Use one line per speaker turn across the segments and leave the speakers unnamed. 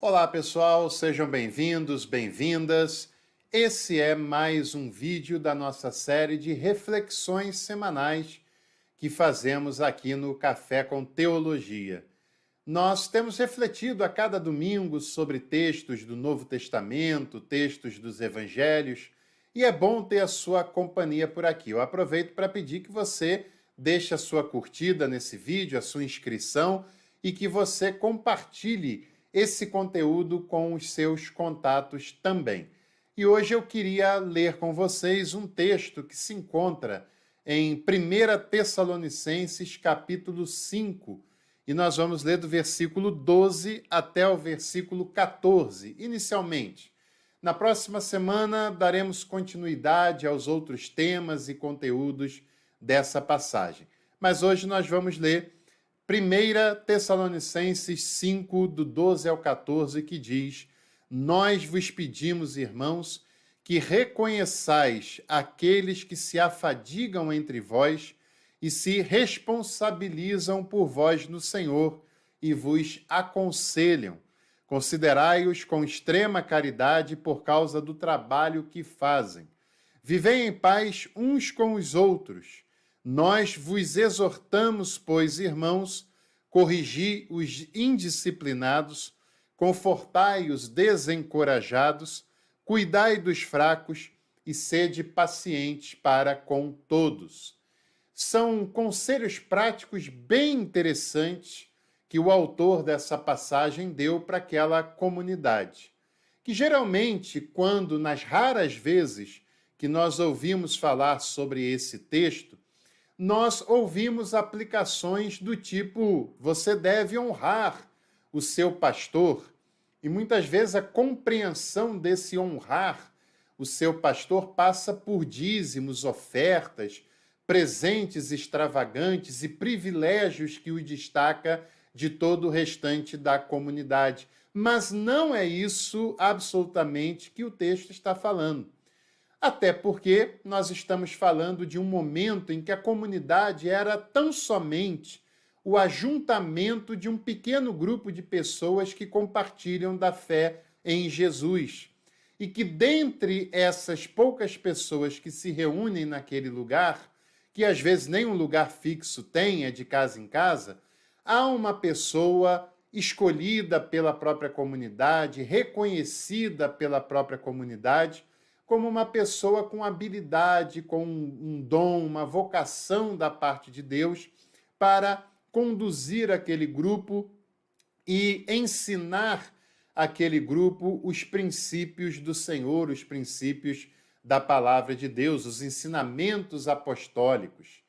Olá, pessoal, sejam bem-vindos, bem-vindas. Esse é mais um vídeo da nossa série de reflexões semanais que fazemos aqui no Café com Teologia. Nós temos refletido a cada domingo sobre textos do Novo Testamento, textos dos Evangelhos, e é bom ter a sua companhia por aqui. Eu aproveito para pedir que você deixe a sua curtida nesse vídeo, a sua inscrição, e que você compartilhe esse conteúdo com os seus contatos também. E hoje eu queria ler com vocês um texto que se encontra em 1 Tessalonicenses, capítulo 5, e nós vamos ler do versículo 12 até o versículo 14, inicialmente. Na próxima semana, daremos continuidade aos outros temas e conteúdos dessa passagem. Mas hoje nós vamos ler 1 Tessalonicenses 5, do 12 ao 14, que diz: Nós vos pedimos, irmãos, que reconheçais aqueles que se afadigam entre vós e se responsabilizam por vós no Senhor e vos aconselham. Considerai-os com extrema caridade por causa do trabalho que fazem. Vivei em paz uns com os outros. Nós vos exortamos, pois, irmãos, corrigi os indisciplinados, confortai os desencorajados, cuidai dos fracos e sede pacientes para com todos. São conselhos práticos bem interessantes que o autor dessa passagem deu para aquela comunidade, que geralmente, quando nas raras vezes que nós ouvimos falar sobre esse texto, nós ouvimos aplicações do tipo: você deve honrar o seu pastor. E muitas vezes a compreensão desse honrar o seu pastor passa por dízimos, ofertas, presentes extravagantes e privilégios que o destaca de todo o restante da comunidade. Mas não é isso absolutamente que o texto está falando. Até porque nós estamos falando de um momento em que a comunidade era tão somente o ajuntamento de um pequeno grupo de pessoas que compartilham da fé em Jesus. E que dentre essas poucas pessoas que se reúnem naquele lugar, que às vezes nem um lugar fixo tem, é de casa em casa, há uma pessoa escolhida pela própria comunidade, reconhecida pela própria comunidade, como uma pessoa com habilidade, com um dom, uma vocação da parte de Deus para conduzir aquele grupo e ensinar aquele grupo os princípios do Senhor, os princípios da palavra de Deus, os ensinamentos apostólicos.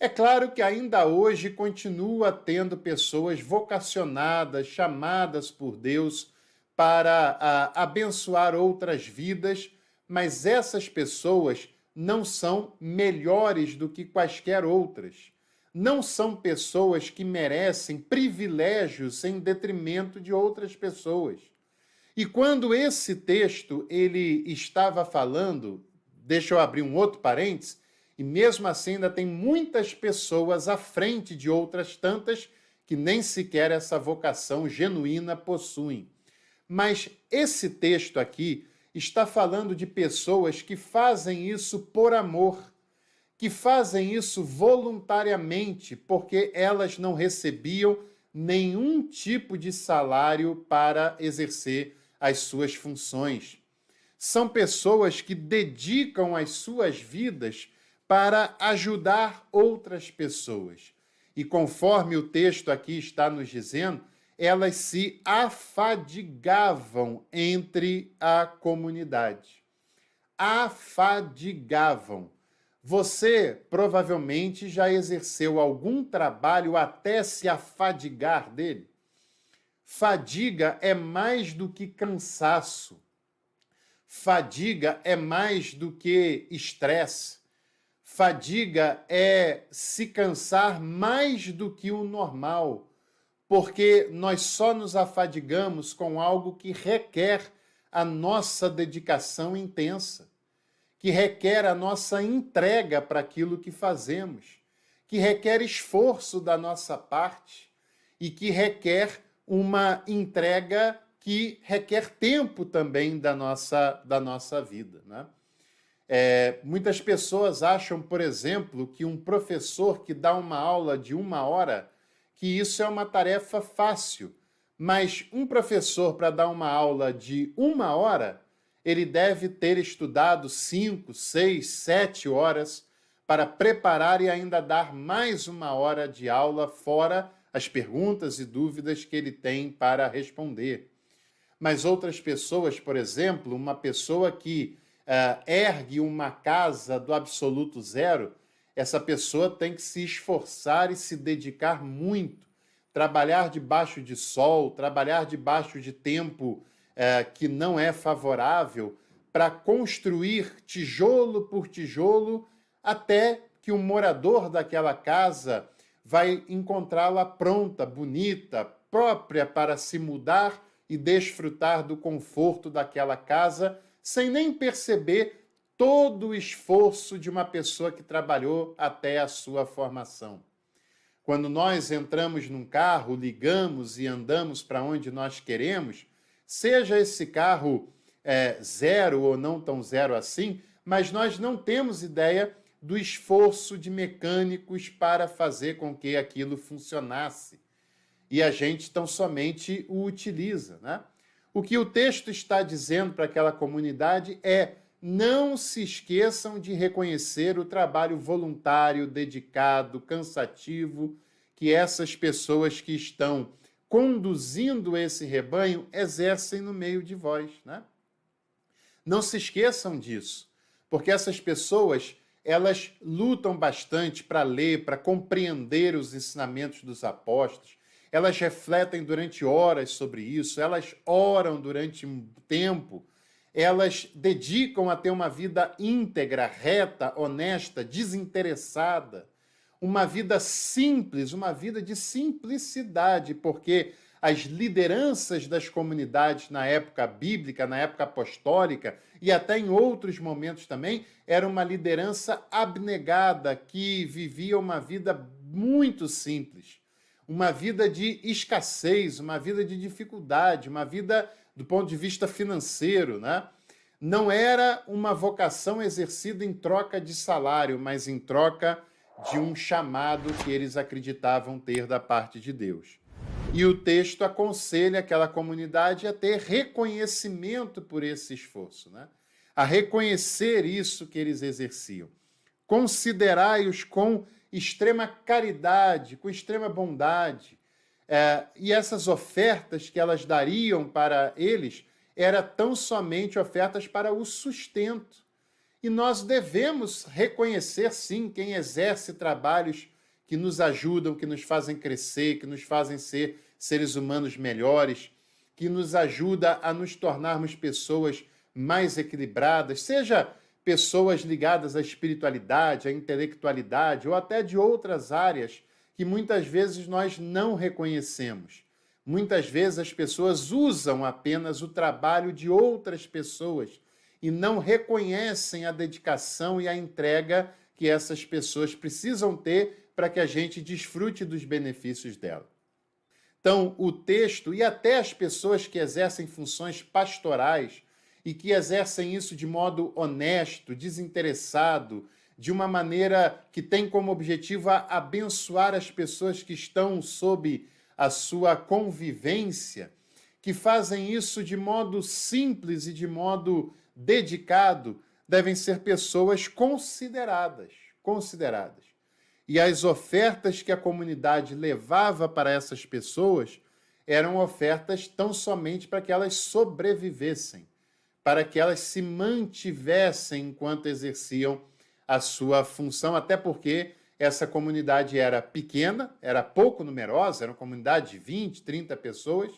É claro que ainda hoje continua tendo pessoas vocacionadas, chamadas por Deus para abençoar outras vidas, mas essas pessoas não são melhores do que quaisquer outras. Não são pessoas que merecem privilégios em detrimento de outras pessoas. E quando esse texto ele estava falando, deixa eu abrir um outro parênteses, e mesmo assim ainda tem muitas pessoas à frente de outras tantas que nem sequer essa vocação genuína possuem. Mas esse texto aqui está falando de pessoas que fazem isso por amor, que fazem isso voluntariamente, porque elas não recebiam nenhum tipo de salário para exercer as suas funções. São pessoas que dedicam as suas vidas para ajudar outras pessoas. E conforme o texto aqui está nos dizendo, elas se afadigavam entre a comunidade. Afadigavam. Você provavelmente já exerceu algum trabalho até se afadigar dele? Fadiga é mais do que cansaço. Fadiga é mais do que estresse. Fadiga é se cansar mais do que o normal, porque nós só nos afadigamos com algo que requer a nossa dedicação intensa, que requer a nossa entrega para aquilo que fazemos, que requer esforço da nossa parte e que requer uma entrega que requer tempo também da nossa vida, né? Muitas pessoas acham, por exemplo, que um professor que dá uma aula de 1 hora, que isso é uma tarefa fácil. Mas um professor, para dar uma aula de 1 hora, ele deve ter estudado 5, 6, 7 horas para preparar e ainda dar mais 1 hora de aula, fora as perguntas e dúvidas que ele tem para responder. Mas outras pessoas, por exemplo, uma pessoa que ergue uma casa do absoluto zero, essa pessoa tem que se esforçar e se dedicar muito, trabalhar debaixo de sol, trabalhar debaixo de tempo que não é favorável, para construir tijolo por tijolo, até que o morador daquela casa vai encontrá-la pronta, bonita, própria para se mudar e desfrutar do conforto daquela casa, sem nem perceber todo o esforço de uma pessoa que trabalhou até a sua formação. Quando nós entramos num carro, ligamos e andamos para onde nós queremos, seja esse carro zero ou não tão zero assim, mas nós não temos ideia do esforço de mecânicos para fazer com que aquilo funcionasse. E a gente tão somente o utiliza, né? O que o texto está dizendo para aquela comunidade é: não se esqueçam de reconhecer o trabalho voluntário, dedicado, cansativo, que essas pessoas que estão conduzindo esse rebanho exercem no meio de vós, né? Não se esqueçam disso, porque essas pessoas, elas lutam bastante para ler, para compreender os ensinamentos dos apóstolos, elas refletem durante horas sobre isso, elas oram durante um tempo, elas dedicam a ter uma vida íntegra, reta, honesta, desinteressada, uma vida simples, uma vida de simplicidade, porque as lideranças das comunidades na época bíblica, na época apostólica e até em outros momentos também, era uma liderança abnegada que vivia uma vida muito simples, uma vida de escassez, uma vida de dificuldade, uma vida do ponto de vista financeiro, né? Não era uma vocação exercida em troca de salário, mas em troca de um chamado que eles acreditavam ter da parte de Deus. E o texto aconselha aquela comunidade a ter reconhecimento por esse esforço, né? A reconhecer isso que eles exerciam. Considerai-os com extrema caridade, com extrema bondade. E essas ofertas que elas dariam para eles eram tão somente ofertas para o sustento. E nós devemos reconhecer, sim, quem exerce trabalhos que nos ajudam, que nos fazem crescer, que nos fazem ser seres humanos melhores, que nos ajuda a nos tornarmos pessoas mais equilibradas, seja pessoas ligadas à espiritualidade, à intelectualidade ou até de outras áreas que muitas vezes nós não reconhecemos. Muitas vezes as pessoas usam apenas o trabalho de outras pessoas e não reconhecem a dedicação e a entrega que essas pessoas precisam ter para que a gente desfrute dos benefícios dela. Então, o texto, e até as pessoas que exercem funções pastorais e que exercem isso de modo honesto, desinteressado, de uma maneira que tem como objetivo abençoar as pessoas que estão sob a sua convivência, que fazem isso de modo simples e de modo dedicado, devem ser pessoas consideradas. E as ofertas que a comunidade levava para essas pessoas eram ofertas tão somente para que elas sobrevivessem, para que elas se mantivessem enquanto exerciam a sua função, até porque essa comunidade era pequena, era pouco numerosa, era uma comunidade de 20, 30 pessoas,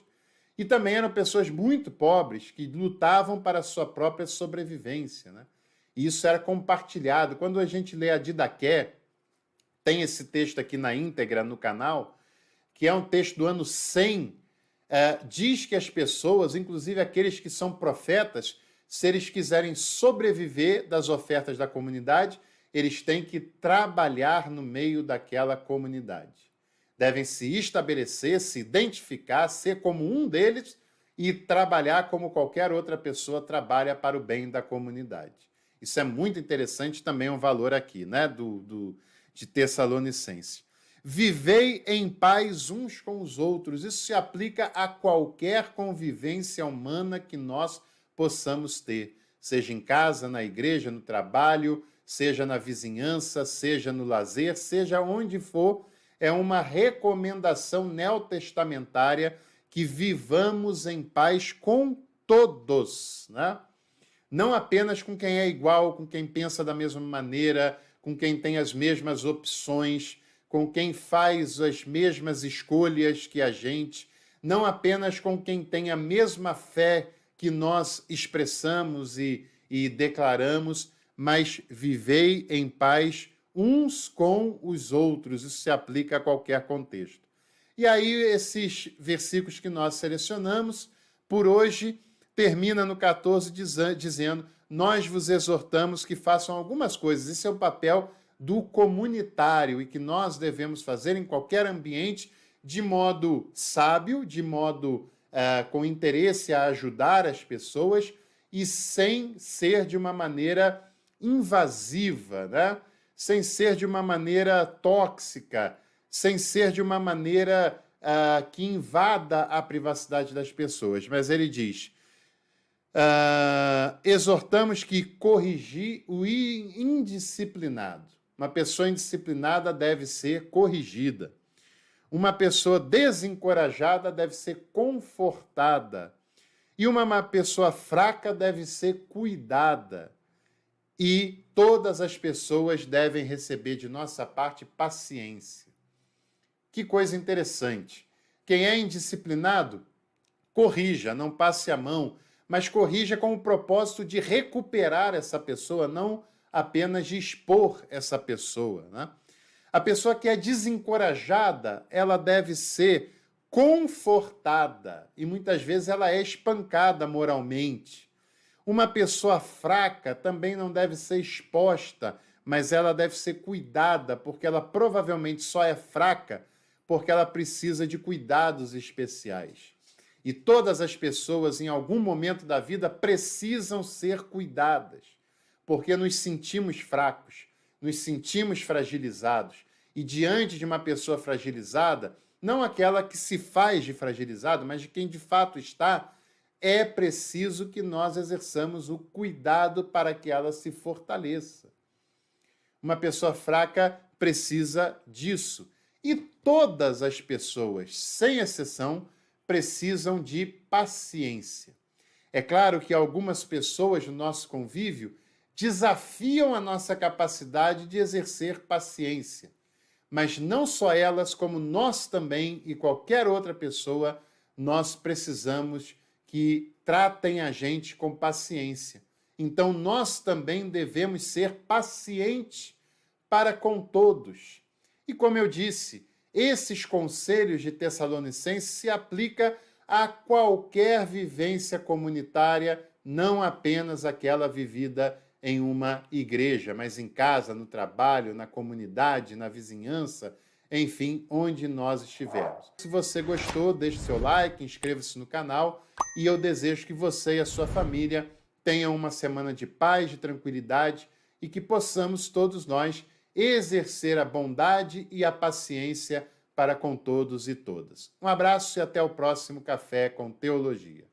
e também eram pessoas muito pobres que lutavam para a sua própria sobrevivência, né? E isso era compartilhado. Quando a gente lê a Didaqué, tem esse texto aqui na íntegra no canal, que é um texto do ano 100, diz que as pessoas, inclusive aqueles que são profetas, se eles quiserem sobreviver das ofertas da comunidade, eles têm que trabalhar no meio daquela comunidade. Devem se estabelecer, se identificar, ser como um deles e trabalhar como qualquer outra pessoa trabalha para o bem da comunidade. Isso é muito interessante, também um valor aqui, né, de Tessalonicenses. Vivei em paz uns com os outros. Isso se aplica a qualquer convivência humana que nós possamos ter, seja em casa, na igreja, no trabalho, seja na vizinhança, seja no lazer, seja onde for. É uma recomendação neotestamentária que vivamos em paz com todos, né? Não apenas com quem é igual, com quem pensa da mesma maneira, com quem tem as mesmas opções, com quem faz as mesmas escolhas que a gente, não apenas com quem tem a mesma fé que nós expressamos e declaramos, mas vivei em paz uns com os outros. Isso se aplica a qualquer contexto. E aí, esses versículos que nós selecionamos, por hoje, termina no 14 dizendo: nós vos exortamos que façam algumas coisas. Esse é o papel do comunitário e que nós devemos fazer em qualquer ambiente de modo sábio, de modo com interesse a ajudar as pessoas e sem ser de uma maneira invasiva, né? Sem ser de uma maneira tóxica, sem ser de uma maneira que invada a privacidade das pessoas. Mas ele diz: exortamos que corrigir o indisciplinado. Uma pessoa indisciplinada deve ser corrigida. Uma pessoa desencorajada deve ser confortada. E uma pessoa fraca deve ser cuidada. E todas as pessoas devem receber de nossa parte paciência. Que coisa interessante. Quem é indisciplinado, corrija, não passe a mão, mas corrija com o propósito de recuperar essa pessoa, não apenas de expor essa pessoa, né? A pessoa que é desencorajada, ela deve ser confortada e muitas vezes ela é espancada moralmente. Uma pessoa fraca também não deve ser exposta, mas ela deve ser cuidada, porque ela provavelmente só é fraca porque ela precisa de cuidados especiais. E todas as pessoas, em algum momento da vida, precisam ser cuidadas, porque nos sentimos fracos, nos sentimos fragilizados. E diante de uma pessoa fragilizada, não aquela que se faz de fragilizado, mas de quem de fato está, é preciso que nós exerçamos o cuidado para que ela se fortaleça. Uma pessoa fraca precisa disso. E todas as pessoas, sem exceção, precisam de paciência. É claro que algumas pessoas no nosso convívio desafiam a nossa capacidade de exercer paciência. Mas não só elas, como nós também e qualquer outra pessoa, nós precisamos que tratem a gente com paciência. Então, nós também devemos ser pacientes para com todos. E como eu disse, esses conselhos de Tessalonicenses se aplicam a qualquer vivência comunitária, não apenas aquela vivida em uma igreja, mas em casa, no trabalho, na comunidade, na vizinhança, enfim, onde nós estivermos. Se você gostou, deixe seu like, inscreva-se no canal e eu desejo que você e a sua família tenham uma semana de paz, de tranquilidade e que possamos todos nós exercer a bondade e a paciência para com todos e todas. Um abraço e até o próximo Café com Teologia.